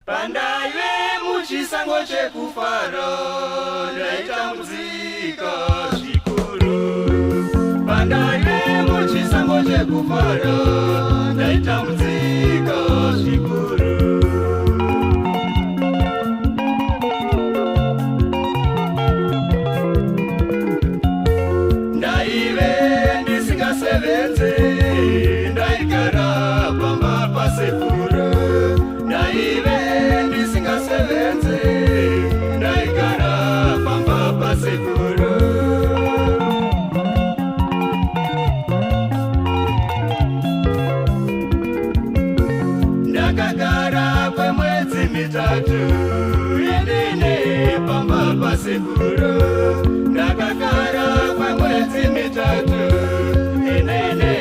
Pandaiwe muchisango chekufara ndaitambudzika zvikuru. Pandaiwe muchisango chekufara ndaitambudzika zvikuru. Ndaive ndisingasevenze ndaigara pamba pasekuru. Ndaive ndisingasevenze ndaigara pamba pasekuru. Ndakagara kwemwedzi mitatu inini pamba pasekuru. Ndakagara kwemwedzi mitatu inini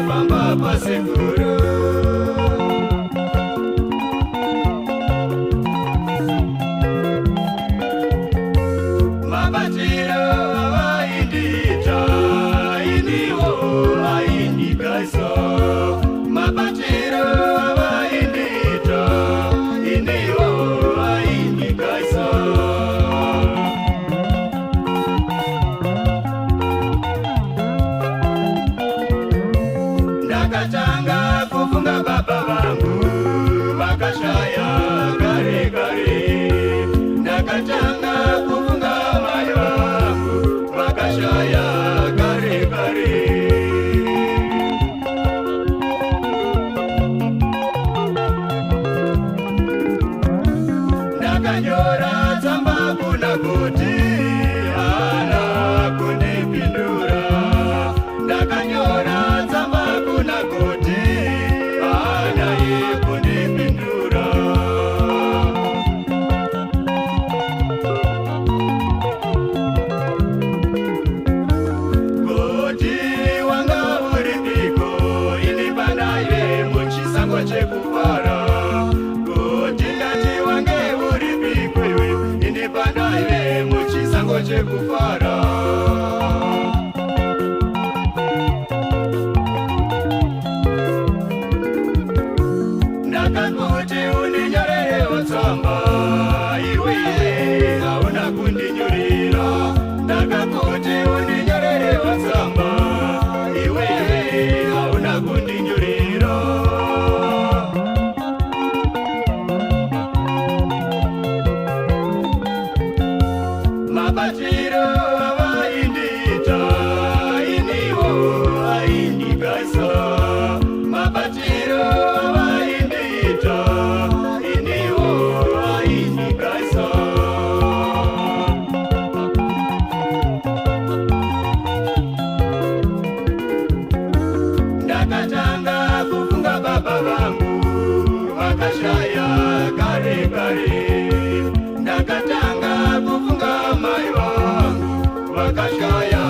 pamba pasekuru. Mabatiro avaindita iniwo aindikaisa. Mabatiro avaindita iniwo aindikaisa. Ndakatanga kufunga baba vangu vakashaya kare kare. Ndakatanga kufunga mai vangu vakashaya kare kare. Ndakanyora tsamba kuna kuti hana kundipindura. Ndakanyora tsamba kuna kuti hana kundipindura. Kuti wanga uripiko ini pandaive muchisango chekufara. Kuti ndati wange uripiko iwe ini pandaive muchisango chekufara. Ndakakuti undinyorerewo tsamba iwe hauna kundinyorera. Ndakakuti undinyorerewo tsamba iwe hauna kundinyorera. Mabatiro avaindita iniwo aindikaisa. Mabatiro avaindita iniwo aindikaisa. Ndakatanga kufunga baba vangu vakashaya kare kare. Ndakatanga kufunga mai vangu vakashaya